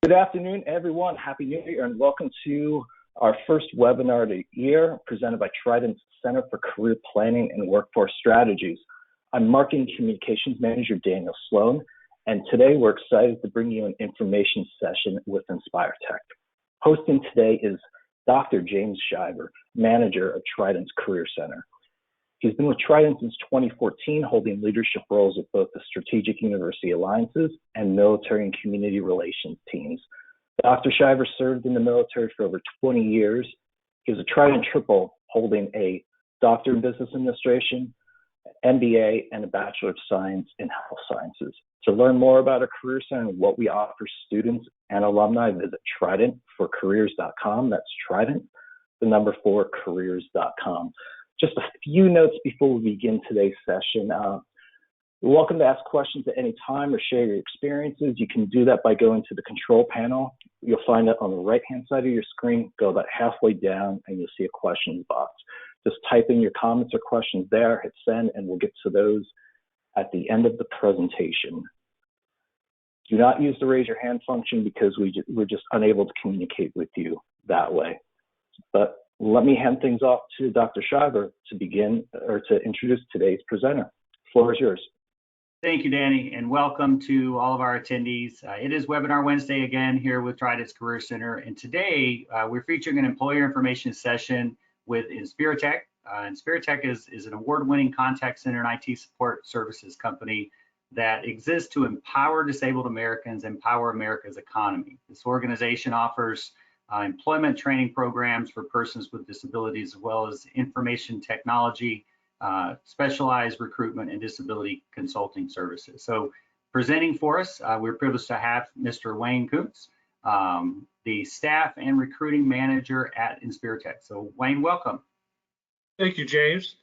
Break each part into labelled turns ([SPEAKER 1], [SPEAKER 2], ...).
[SPEAKER 1] Good afternoon, everyone. Happy New Year, and welcome to our first webinar of the year presented by Trident Center for Career Planning and Workforce Strategies. I'm Marketing Communications Manager Daniel Sloan, and today we're excited to bring you an information session with InspiriTec. Hosting today is Dr. James Shiver, Manager of Trident's Career Center. He's been with Trident since 2014, holding leadership roles at both the Strategic University Alliances and Military and Community Relations teams. Dr. Shiver served in the military for over 20 years. He was a Trident triple, holding a Doctor in Business Administration, MBA, and a Bachelor of Science in Health Sciences. To learn more about our Career Center and what we offer students and alumni, visit tridentforcareers.com. That's Trident, the number 4, careers.com. Just a few notes before we begin today's session. You're welcome to ask questions at any time or share your experiences. You can do that by going to the control panel. You'll find it on the right-hand side of your screen. Go about halfway down and you'll see a questions box. Just type in your comments or questions there, hit send, and we'll get to those at the end of the presentation. Do not use the raise your hand function because we're just unable to communicate with you that way. But let me hand things off to Dr. Shiver to begin or to introduce today's presenter. The floor is yours.
[SPEAKER 2] Thank you, Danny, and welcome to all of our attendees. It is Webinar Wednesday again here with Trident's Career Center, and today we're featuring an employer information session with InspiriTec. InspiriTec is an award-winning contact center and IT support services company that exists to empower disabled Americans, empower America's economy. This organization offers employment training programs for persons with disabilities, as well as information technology, specialized recruitment, and disability consulting services. So presenting for us, we're privileged to have Mr. Wayne Koonce, the staff and recruiting manager at InspiriTec. So Wayne, welcome.
[SPEAKER 3] Thank you, James.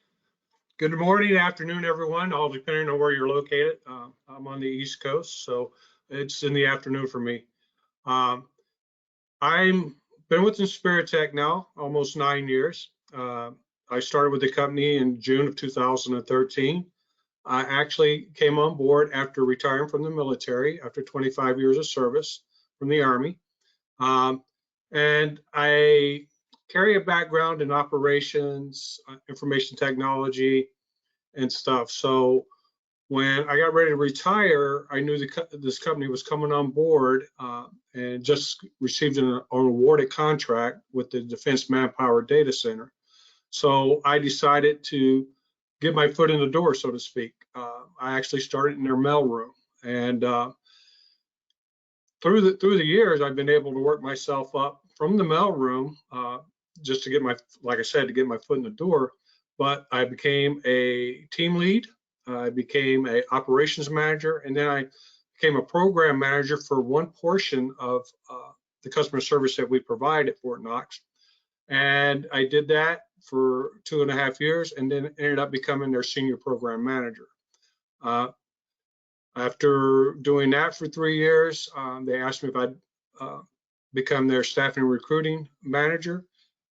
[SPEAKER 3] Good morning, afternoon, everyone, all depending on where you're located. I'm on the East Coast, so it's in the afternoon for me. I'm been with InspiriTec now almost 9 years. I started with the company in June of 2013. I actually came on board after retiring from the military after 25 years of service from the Army. And I carry a background in operations, information technology, and stuff. So when I got ready to retire, I knew this company was coming on board and just received an awarded contract with the Defense Manpower Data Center. So I decided to get my foot in the door, so to speak. I actually started in their mailroom, and through the years, I've been able to work myself up from the mailroom just to get like I said, to get my foot in the door. But I became a team lead. I became an operations manager, and then I became a program manager for one portion of the customer service that we provide at Fort Knox. And I did that for 2.5 years, and then ended up becoming their senior program manager. After doing that for 3 years, they asked me if I'd become their staffing and recruiting manager,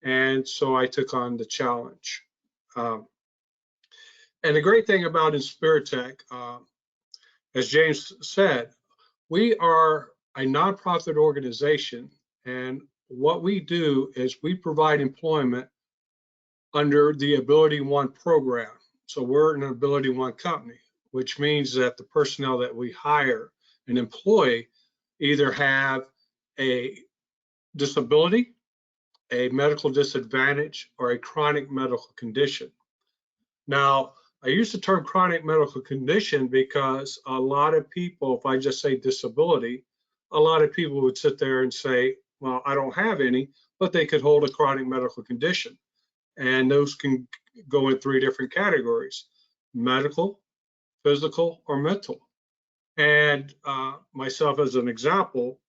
[SPEAKER 3] and so I took on the challenge. And the great thing about InspiriTec, as James said, we are a nonprofit organization, and what we do is we provide employment under the Ability One program. So we're an Ability One company, which means that the personnel that we hire and employ either have a disability, a medical disadvantage, or a chronic medical condition. Now, I use the term chronic medical condition because a lot of people, if I just say disability, a lot of people would sit there and say, well, I don't have any, but they could hold a chronic medical condition. And those can go in 3 different categories: medical, physical, or mental. And myself, as an example,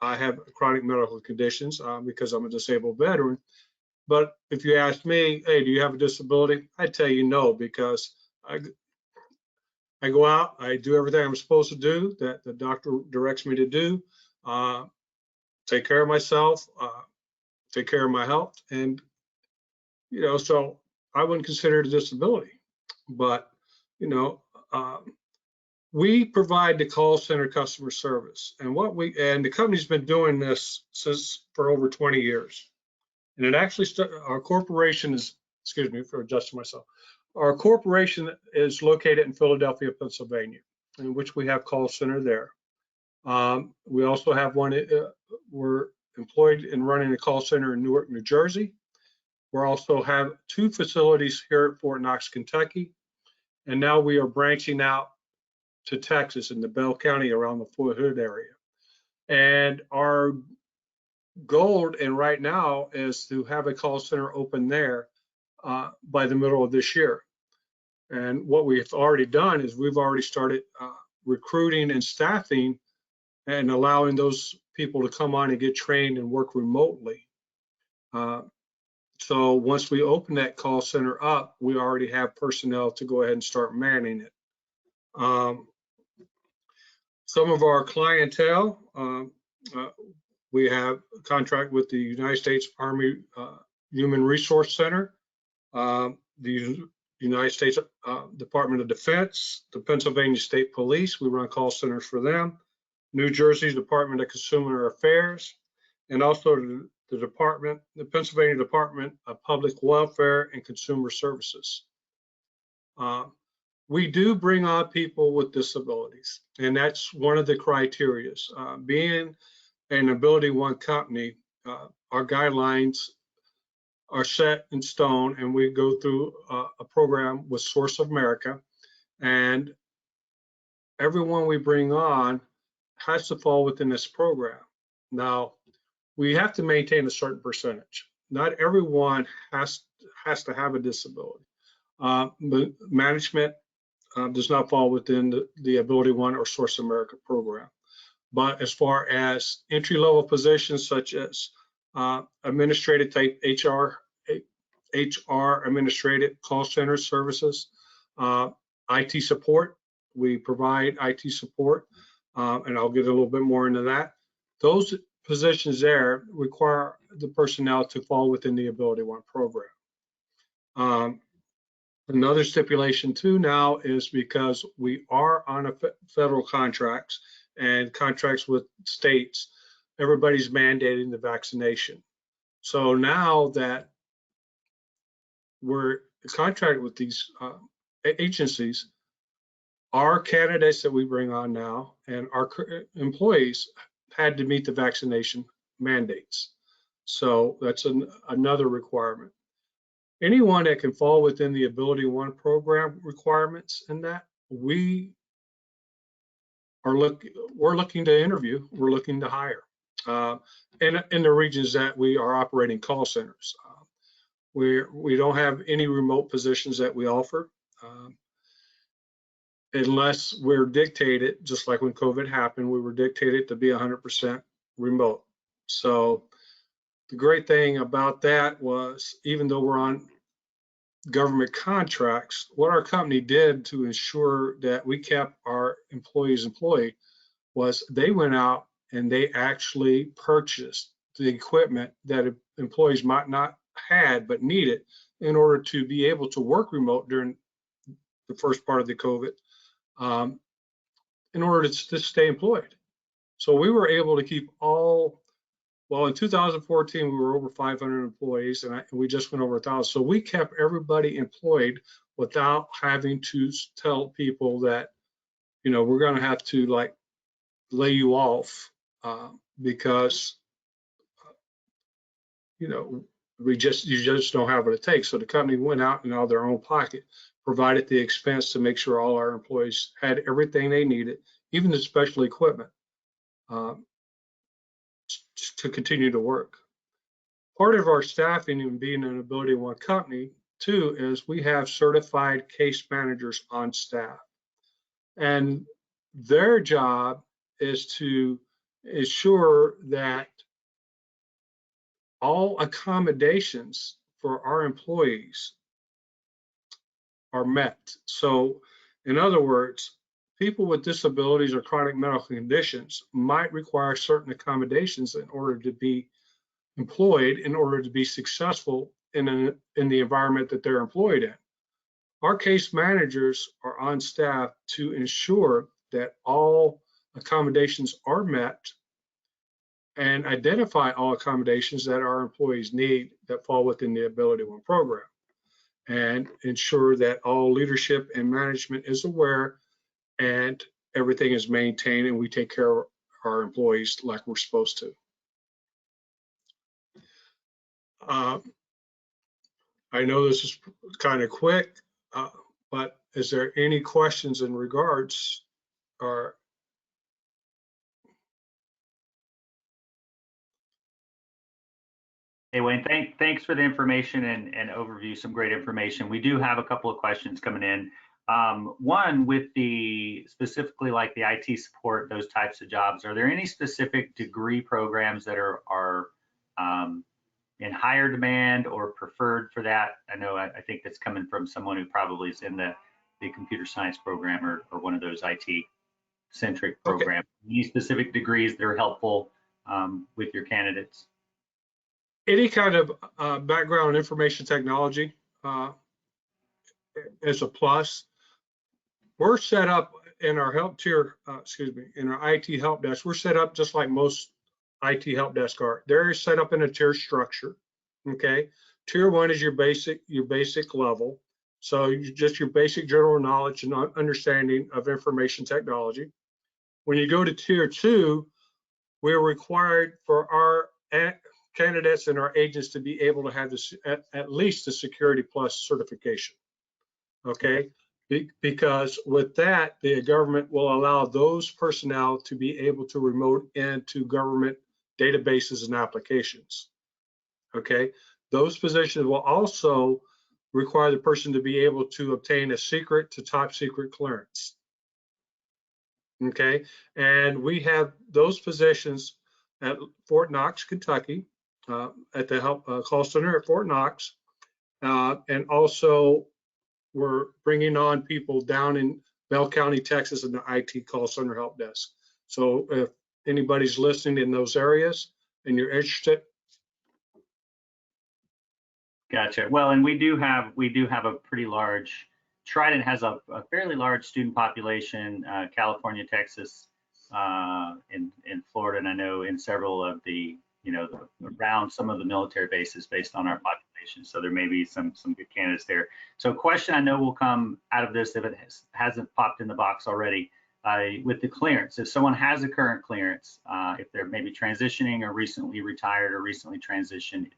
[SPEAKER 3] I have chronic medical conditions because I'm a disabled veteran. But if you ask me, hey, do you have a disability? I'd tell you no, because I go out, I do everything I'm supposed to do that the doctor directs me to do, take care of myself, take care of my health, and so I wouldn't consider it a disability. But We provide the call center customer service, and the company's been doing this for over 20 years. And it actually our corporation is, excuse me for adjusting myself. Our corporation is located in Philadelphia, Pennsylvania, in which we have call center there. We also have one. We're employed in running a call center in Newark, New Jersey. We also have 2 facilities here at Fort Knox, Kentucky, and now we are branching out to Texas in the Bell County around the Fort Hood area. And our goal, and right now, is to have a call center open there by the middle of this year. And what we've already done is we've already started recruiting and staffing and allowing those people to come on and get trained and work remotely. So once we open that call center up, we already have personnel to go ahead and start manning it. Some of our clientele, we have a contract with the United States Army Human Resource Center, the United States Department of Defense, the Pennsylvania State Police. We run call centers for them. New Jersey's Department of Consumer Affairs, and also the Pennsylvania Department of Public Welfare and Consumer Services. We do bring on people with disabilities, and that's one of the criteria. Being an Ability One company, our guidelines are set in stone, and we go through a program with Source of America, and everyone we bring on has to fall within this program. Now, we have to maintain a certain percentage. Not everyone has to have a disability. Management does not fall within the Ability One or Source of America program. But as far as entry-level positions such as administrative type HR administrative call center services, IT support, we provide IT support, and I'll get a little bit more into that. Those positions there require the personnel to fall within the Ability One program. Another stipulation too now is because we are on a federal contracts and contracts with states, everybody's mandating the vaccination. So now that we're contracted with these agencies, our candidates that we bring on now and our employees had to meet the vaccination mandates. So that's another requirement. Anyone that can fall within the Ability One program requirements in that, we're looking to interview, we're looking to hire in the regions that we are operating call centers. We don't have any remote positions that we offer unless we're dictated, just like when COVID happened, we were dictated to be 100% remote. So the great thing about that was, even though we're on government contracts, what our company did to ensure that we kept our employees employed was they went out and they actually purchased the equipment that employees might not had but needed in order to be able to work remote during the first part of the COVID, in order to stay employed. So we were able to keep well, in 2014, we were over 500 employees, and we just went over 1,000. So we kept everybody employed without having to tell people that, we're going to have to lay you off because, you just don't have what it takes. So the company went out and out of their own pocket, provided the expense to make sure all our employees had everything they needed, even the special equipment, to continue to work. Part of our staffing and being an Ability One company too is we have certified case managers on staff, and their job is to ensure that all accommodations for our employees are met. So in other words, people with disabilities or chronic medical conditions might require certain accommodations in order to be employed, in order to be successful in the environment that they're employed in. Our case managers are on staff to ensure that all accommodations are met and identify all accommodations that our employees need that fall within the Ability One program, and ensure that all leadership and management is aware and everything is maintained and we take care of our employees like we're supposed to. I know this is kind of quick, but is there any questions in regards or?
[SPEAKER 2] Hey, Wayne, thanks for the information and overview, some great information. We do have a couple of questions coming in. One, with the specifically like the IT support, those types of jobs, are there any specific degree programs that are in higher demand or preferred for that? I think that's coming from someone who probably is in the computer science program or one of those IT centric programs. Okay. Any specific degrees that are helpful with your candidates?
[SPEAKER 3] Any kind of background in information technology is a plus. We're set up in our help tier, in our IT help desk, we're set up just like most IT help desk are. They're set up in a tier structure, okay? Tier 1 is your basic level. So just your basic general knowledge and understanding of information technology. When you go to tier 2, we're required for our candidates and our agents to be able to have this at least the Security Plus certification, okay? Because with that, the government will allow those personnel to be able to remote into government databases and applications, okay? Those positions will also require the person to be able to obtain a secret to top secret clearance, okay? And we have those positions at Fort Knox, Kentucky, at the help call center at Fort Knox, and also we're bringing on people down in Bell County, Texas, in the IT call center help desk. So if anybody's listening in those areas and you're interested.
[SPEAKER 2] Gotcha. Well, and we do have a pretty large, Trident has a fairly large student population, California, Texas, in Florida, and I know in several of the, around some of the military bases based on our population. So there may be some good candidates there. So a question I know will come out of this if it hasn't popped in the box already, with the clearance. If someone has a current clearance, if they're maybe transitioning or recently retired or recently transitioned,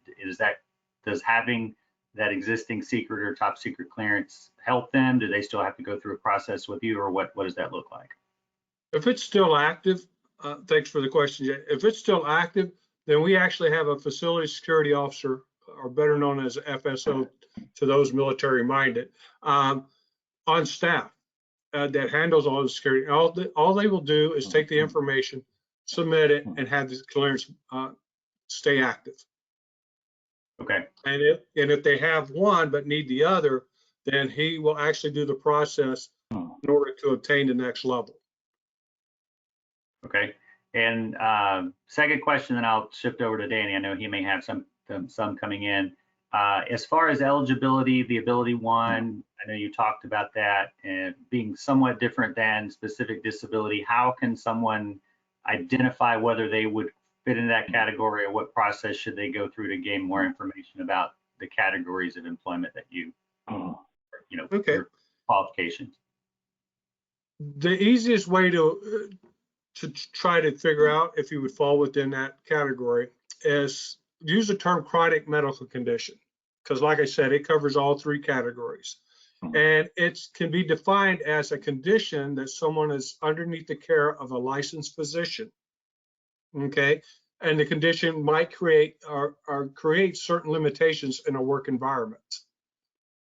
[SPEAKER 2] does having that existing secret or top secret clearance help them? Do they still have to go through a process with you, or what does that look like?
[SPEAKER 3] If it's still active, thanks for the question, Jay. If it's still active, then we actually have a facility security officer, or better known as FSO to those military minded, on staff that handles all the security. All they will do is take the information, submit it, and have the clearance stay active.
[SPEAKER 2] Okay.
[SPEAKER 3] And if they have one but need the other, then he will actually do the process in order to obtain the next level.
[SPEAKER 2] Okay. And second question, then I'll shift over to Danny. I know he may have some coming in. As far as eligibility, the Ability One, I know you talked about that and being somewhat different than specific disability. How can someone identify whether they would fit into that category, or what process should they go through to gain more information about the categories of employment that
[SPEAKER 3] Okay.
[SPEAKER 2] your qualifications?
[SPEAKER 3] The easiest way to try to figure out if you would fall within that category is use the term chronic medical condition, because like I said, it covers all three categories. And it can be defined as a condition that someone is underneath the care of a licensed physician, okay? And the condition might create certain limitations in a work environment.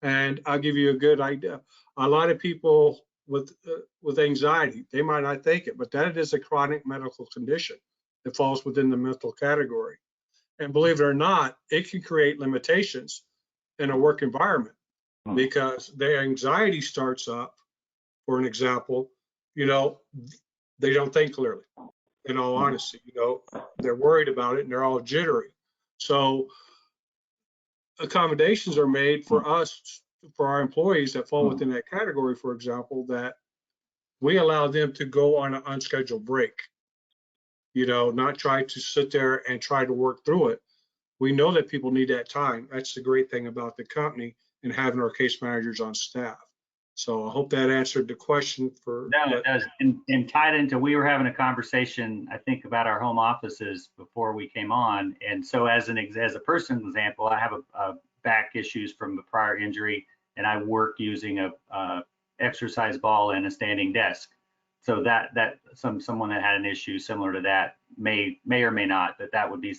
[SPEAKER 3] And I'll give you a good idea. A lot of people with anxiety, they might not think it, but that is a chronic medical condition that falls within the mental category. And believe it or not, it can create limitations in a work environment because the anxiety starts up, for an example, they don't think clearly. In all honesty, they're worried about it and they're all jittery. So accommodations are made for us, for our employees that fall within that category, for example, that we allow them to go on an unscheduled break. You know, not try to sit there and try to work through it. We know that people need that time. That's the great thing about the company and having our case managers on staff. So I hope that answered the question for.
[SPEAKER 2] No, it does. And tied into, we were having a conversation, I think, about our home offices before we came on. And so as a personal example, I have a back issues from a prior injury, and I work using a exercise ball and a standing desk. So that someone that had an issue similar to that may or may not, that would be,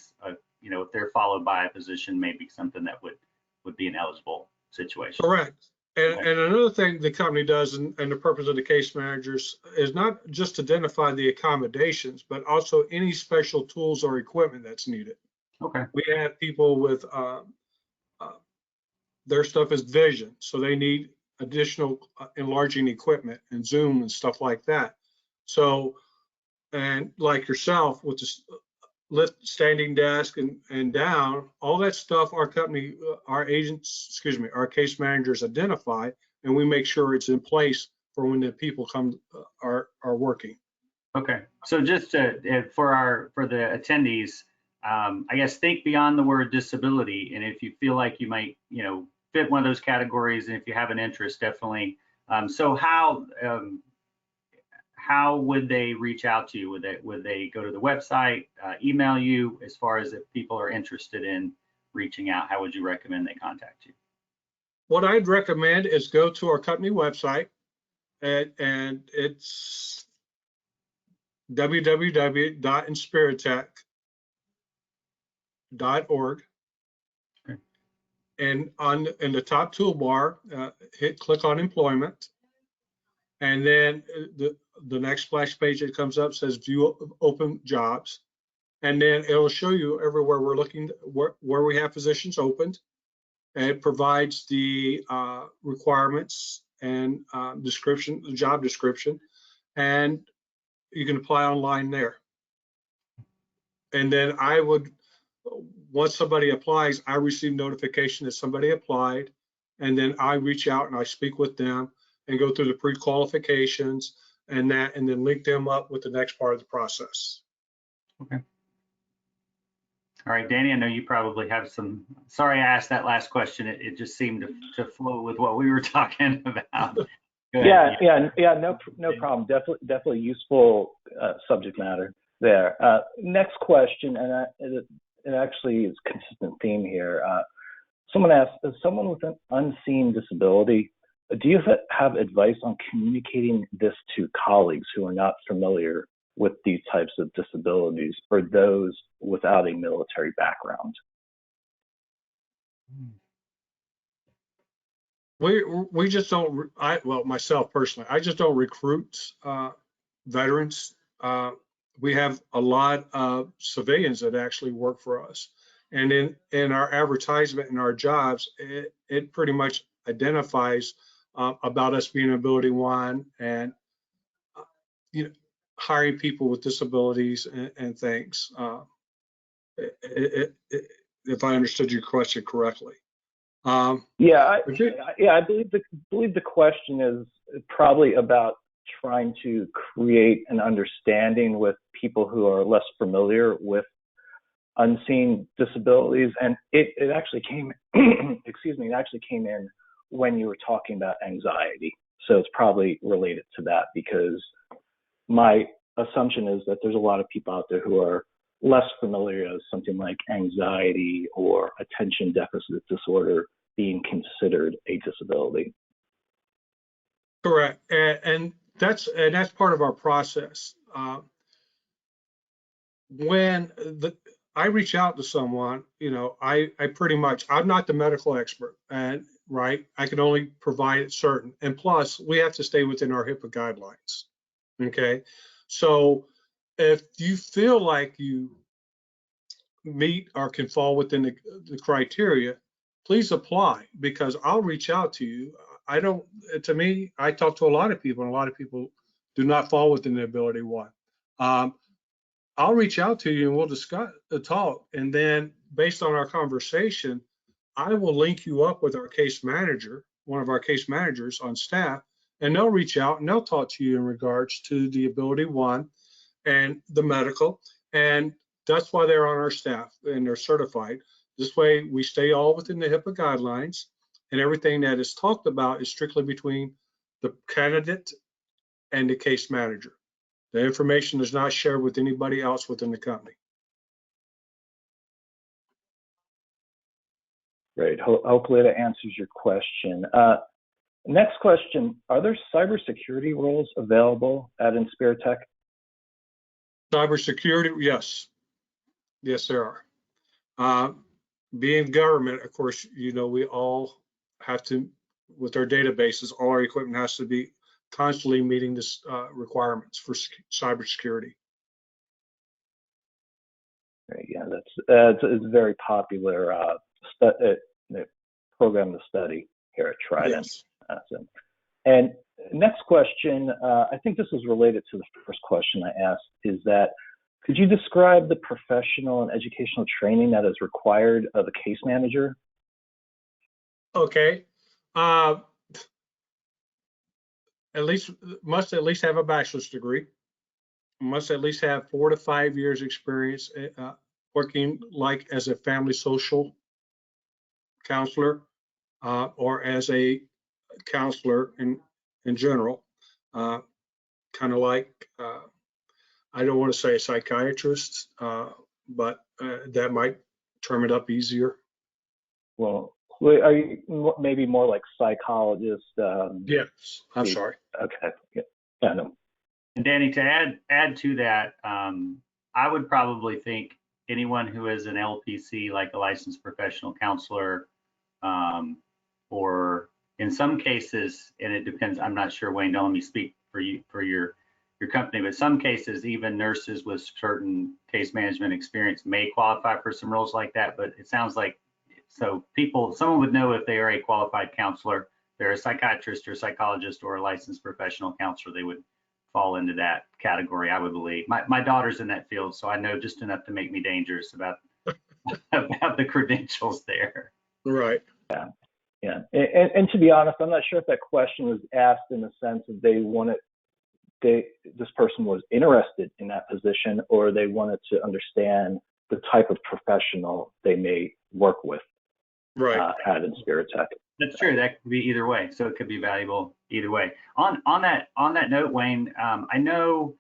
[SPEAKER 2] you know, if they're followed by a physician, maybe something that would be an eligible situation.
[SPEAKER 3] Correct. And another thing the company does, and the purpose of the case managers, is not just identify the accommodations, but also any special tools or equipment that's needed.
[SPEAKER 2] Okay.
[SPEAKER 3] We have people with their stuff is vision, so they need additional enlarging equipment and Zoom and stuff like that. So, and like yourself with the lift, standing desk and down, all that stuff our company, our agents, excuse me, our case managers identify, and we make sure it's in place for when the people come are working.
[SPEAKER 2] Okay, so just for the attendees, I guess think beyond the word disability, and if you feel like you might, you know, fit one of those categories, and if you have an interest, definitely. So how would they reach out to you? Would they go to the website, email you? As far as if people are interested in reaching out, how would you recommend they contact you?
[SPEAKER 3] What I'd recommend is go to our company website, and it's www.InspiriTec.org.
[SPEAKER 2] Okay.
[SPEAKER 3] And in the top toolbar, click on employment, and then the next splash page that comes up says view open jobs, and then it'll show you everywhere we're looking, where we have positions opened, and it provides the requirements and description, the job description, and you can apply online there. And then once somebody applies, I receive notification that somebody applied, and then I reach out and I speak with them and go through the pre-qualifications and then link them up with the next part of the process.
[SPEAKER 2] Okay. All right, Danny, I know you probably have some, sorry I asked that last question. It just seemed to flow with what we were talking about.
[SPEAKER 1] Yeah, no problem. Definitely useful subject matter there. Next question, and it actually is a consistent theme here. Someone asked, as someone with an unseen disability, do you have advice on communicating this to colleagues who are not familiar with these types of disabilities, or those without a military background?
[SPEAKER 3] We just don't, well, myself personally, I just don't recruit veterans. We have a lot of civilians that actually work for us. And in our advertisement and our jobs, it pretty much identifies about us being Ability One and you know, hiring people with disabilities and things. If I understood your question correctly.
[SPEAKER 1] I believe the question is probably about trying to create an understanding with people who are less familiar with unseen disabilities, and it actually came excuse me, it actually came in when you were talking about anxiety. So it's probably related to that, because my assumption is that there's a lot of people out there who are less familiar with something like anxiety or attention deficit disorder being considered a disability.
[SPEAKER 3] Correct, and that's part of our process. When I reach out to someone, you know, I pretty much, I'm not the medical expert, and right, I can only provide certain, and plus we have to stay within our HIPAA guidelines. Okay, so if you feel like you meet or can fall within the criteria, please apply, because I'll reach out to you. To me, I talk to a lot of people, and a lot of people do not fall within the Ability One. I'll reach out to you and we'll discuss the talk. And then based on our conversation, I will link you up with our case manager, one of our case managers on staff, and they'll reach out and they'll talk to you in regards to the Ability One and the medical. And that's why they're on our staff and they're certified. This way we stay all within the HIPAA guidelines, and everything that is talked about is strictly between the candidate and the case manager. The information is not shared with anybody else within the company.
[SPEAKER 1] Great. Hopefully that answers your question. Next question, are there cybersecurity roles available at InspiriTec?
[SPEAKER 3] Cybersecurity, yes. Yes, there are. Being government, of course, you know, we all have to, with our databases, all our equipment has to be constantly meeting this requirements for cybersecurity.
[SPEAKER 1] Yeah, it's a very popular program to study here at Trident.
[SPEAKER 3] Yes.
[SPEAKER 1] And next question, I think this is related to the first question I asked, is that could you describe the professional and educational training that is required of a case manager?
[SPEAKER 3] Okay. Must at least have a bachelor's degree. Must at least have 4 to 5 years experience working like as a family social counselor or as a counselor in general. Kind of like, I don't want to say a psychiatrist, but that might term it up easier.
[SPEAKER 1] Well, are you maybe more like psychologist?
[SPEAKER 3] Yes, I'm sorry.
[SPEAKER 1] Okay. Yeah, no.
[SPEAKER 2] And Danny, to add to that, I would probably think anyone who is an LPC, like a licensed professional counselor, or in some cases, and it depends, I'm not sure, Wayne, don't let me speak for you, for your company, but some cases, even nurses with certain case management experience may qualify for some roles like that. But it sounds like, so someone would know if they are a qualified counselor, they're a psychiatrist or psychologist or a licensed professional counselor, they would fall into that category, I would believe. My daughter's in that field, so I know just enough to make me dangerous about about the credentials there.
[SPEAKER 3] Right.
[SPEAKER 1] Yeah. And to be honest, I'm not sure if that question was asked in the sense that this person was interested in that position, or they wanted to understand the type of professional they may work with at InspiriTec.
[SPEAKER 2] That's true. That could be either way. So it could be valuable either way. On that note, Wayne, I know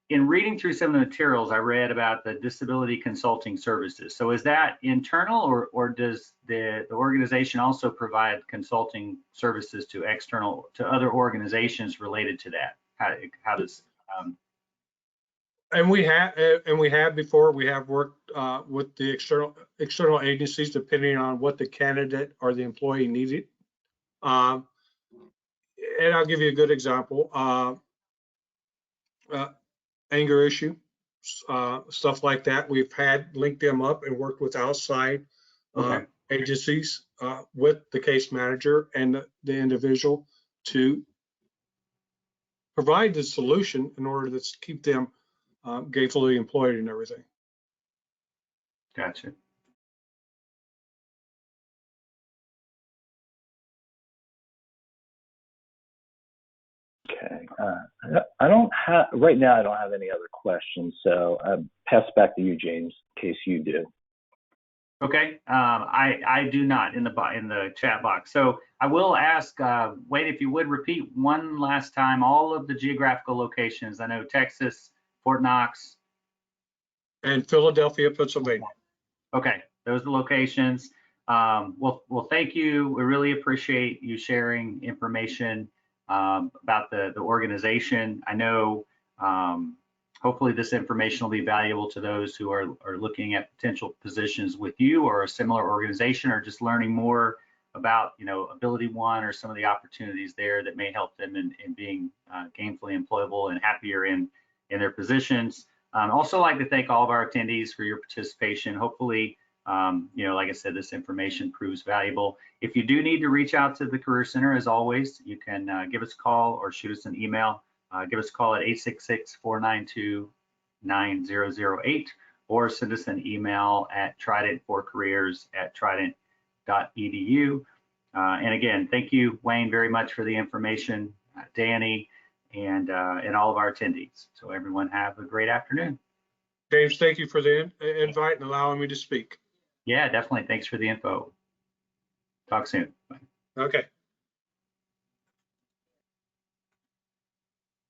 [SPEAKER 2] in reading through some of the materials, I read about the disability consulting services. So is that internal, or does the organization also provide consulting services to other organizations related to that? How does
[SPEAKER 3] And we have before, we have worked with the external agencies depending on what the candidate or the employee needed. And I'll give you a good example. Anger issue, stuff like that. We've had linked them up and worked with outside agencies with the case manager and the individual to provide the solution in order to keep them gainfully employed and everything.
[SPEAKER 2] Gotcha.
[SPEAKER 1] Okay. I don't have right now. I don't have any other questions, so pass back to you, James, in case you do.
[SPEAKER 2] Okay. I do not in the chat box. So I will ask Wade, if you would repeat one last time all of the geographical locations. I know Texas, Fort Knox,
[SPEAKER 3] and Philadelphia, Pennsylvania.
[SPEAKER 2] Okay, those are the locations. Well, thank you. We really appreciate you sharing information about the organization. I know hopefully this information will be valuable to those who are looking at potential positions with you or a similar organization, or just learning more about, Ability One or some of the opportunities there that may help them in being gainfully employable and happier in their positions. Also like to thank all of our attendees for your participation. Hopefully, like I said, this information proves valuable. If you do need to reach out to the Career Center, as always, you can give us a call or shoot us an email. Give us a call at 866-492-9008, or send us an email at trident4careers@trident.edu. And again, thank you, Wayne, very much for the information. Danny, and all of our attendees. So everyone have a great afternoon.
[SPEAKER 3] James, thank you for the invite and allowing me to speak.
[SPEAKER 2] Yeah, definitely. Thanks for the info. Talk soon. Bye.
[SPEAKER 3] Okay.